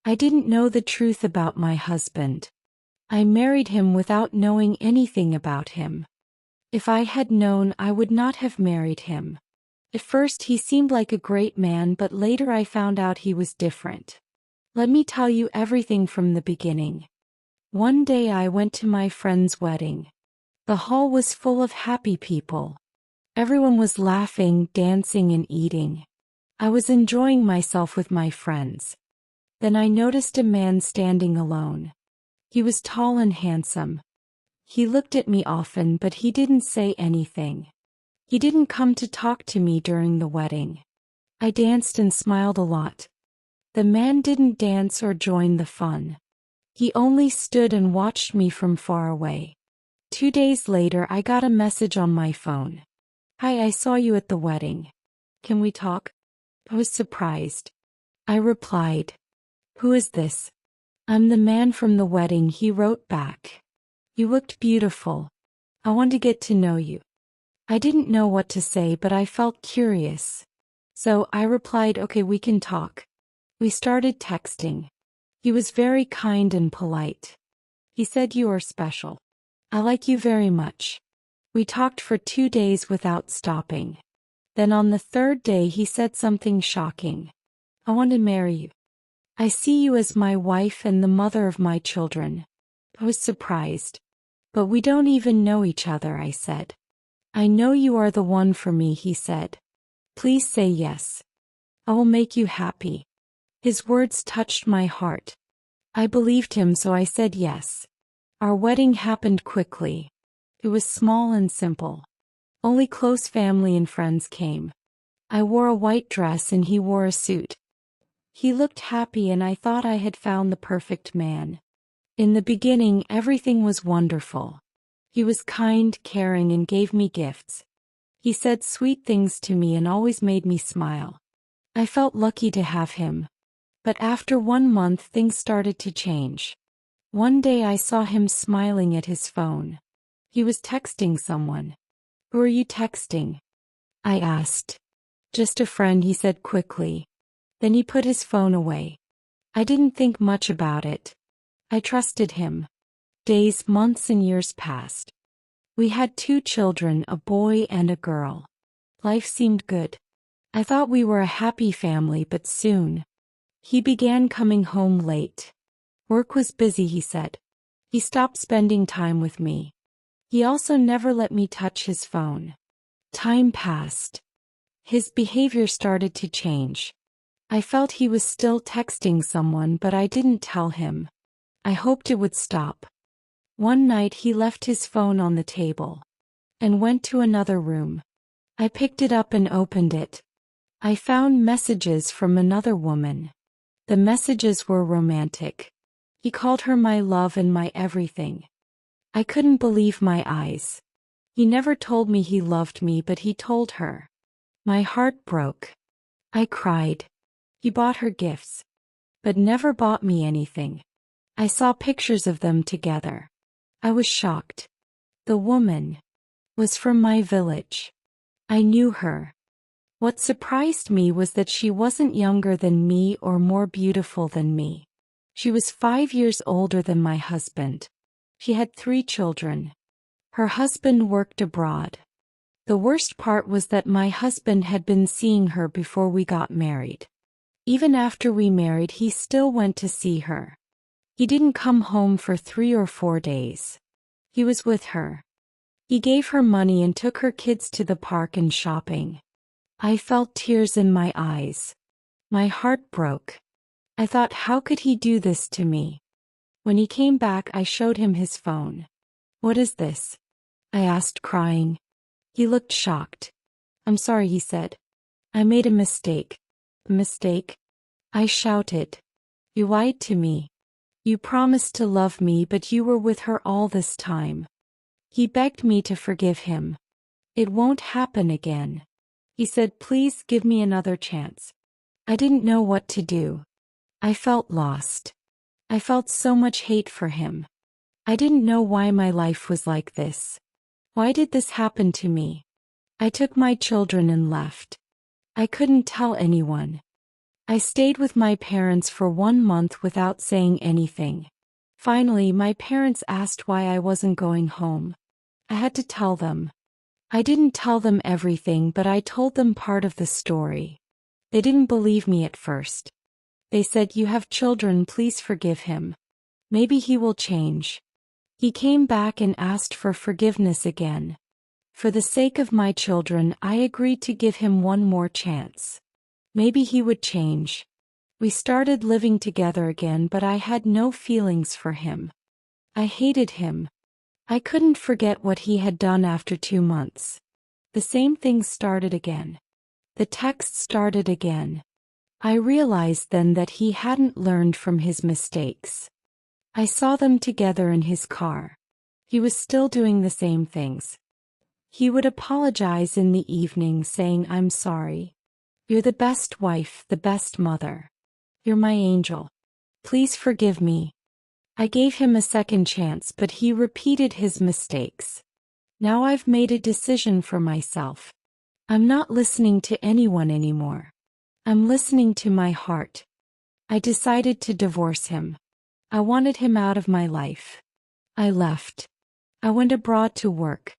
I didn't know the truth about my husband. I married him without knowing anything about him. If I had known, I would not have married him. At first he seemed like a great man, but later I found out he was different. Let me tell you everything from the beginning. One day I went to my friend's wedding. The hall was full of happy people. Everyone was laughing, dancing, and eating. I was enjoying myself with my friends. Then I noticed a man standing alone. He was tall and handsome. He looked at me often, but he didn't say anything. He didn't come to talk to me during the wedding. I danced and smiled a lot. The man didn't dance or join the fun. He only stood and watched me from far away. 2 days later, I got a message on my phone. "Hi, I saw you at the wedding. Can we talk?" I was surprised. I replied, "Who is this?" "I'm the man from the wedding," he wrote back. "You looked beautiful. I want to get to know you." I didn't know what to say, but I felt curious. So I replied, "Okay, we can talk." We started texting. He was very kind and polite. He said, "You are special. I like you very much." We talked for 2 days without stopping. Then on the 3rd day he said something shocking. "I want to marry you. I see you as my wife and the mother of my children." I was surprised. "But we don't even know each other," I said. "I know you are the one for me," he said. "Please say yes. I will make you happy." His words touched my heart. I believed him, so I said yes. Our wedding happened quickly. It was small and simple. Only close family and friends came. I wore a white dress and he wore a suit. He looked happy and I thought I had found the perfect man. In the beginning, everything was wonderful. He was kind, caring, and gave me gifts. He said sweet things to me and always made me smile. I felt lucky to have him. But after 1 month, things started to change. One day I saw him smiling at his phone. He was texting someone. "Who are you texting?" I asked. "Just a friend," he said quickly. Then he put his phone away. I didn't think much about it. I trusted him. Days, months, and years passed. We had 2 children, a boy and a girl. Life seemed good. I thought we were a happy family, but soon he began coming home late. Work was busy, he said. He stopped spending time with me. He also never let me touch his phone. Time passed. His behavior started to change. I felt he was still texting someone, but I didn't tell him. I hoped it would stop. One night he left his phone on the table and went to another room. I picked it up and opened it. I found messages from another woman. The messages were romantic. He called her my love and my everything. I couldn't believe my eyes. He never told me he loved me, but he told her. My heart broke. I cried. He bought her gifts, but never bought me anything. I saw pictures of them together. I was shocked. The woman was from my village. I knew her. What surprised me was that she wasn't younger than me or more beautiful than me. She was 5 years older than my husband. She had 3 children. Her husband worked abroad. The worst part was that my husband had been seeing her before we got married. Even after we married, he still went to see her. He didn't come home for 3 or 4 days. He was with her. He gave her money and took her kids to the park and shopping. I felt tears in my eyes. My heart broke. I thought, how could he do this to me? When he came back, I showed him his phone. "What is this?" I asked, crying. He looked shocked. "I'm sorry," he said. "I made a mistake." "A mistake?" I shouted. "You lied to me. You promised to love me, but you were with her all this time." He begged me to forgive him. "It won't happen again." He said, "Please give me another chance." I didn't know what to do. I felt lost. I felt so much hate for him. I didn't know why my life was like this. Why did this happen to me? I took my children and left. I couldn't tell anyone. I stayed with my parents for 1 month without saying anything. Finally, my parents asked why I wasn't going home. I had to tell them. I didn't tell them everything, but I told them part of the story. They didn't believe me at first. They said, "You have children, please forgive him. Maybe he will change." He came back and asked for forgiveness again. For the sake of my children, I agreed to give him one more chance. Maybe he would change. We started living together again, but I had no feelings for him. I hated him. I couldn't forget what he had done after 2 months. The same thing started again. The text started again. I realized then that he hadn't learned from his mistakes. I saw them together in his car. He was still doing the same things. He would apologize in the evening, saying, "I'm sorry. You're the best wife, the best mother. You're my angel. Please forgive me." I gave him a second chance, but he repeated his mistakes. Now I've made a decision for myself. I'm not listening to anyone anymore. I'm listening to my heart. I decided to divorce him. I wanted him out of my life. I left. I went abroad to work.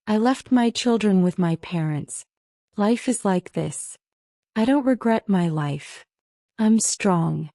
I left my children with my parents. Life is like this. I don't regret my life. I'm strong.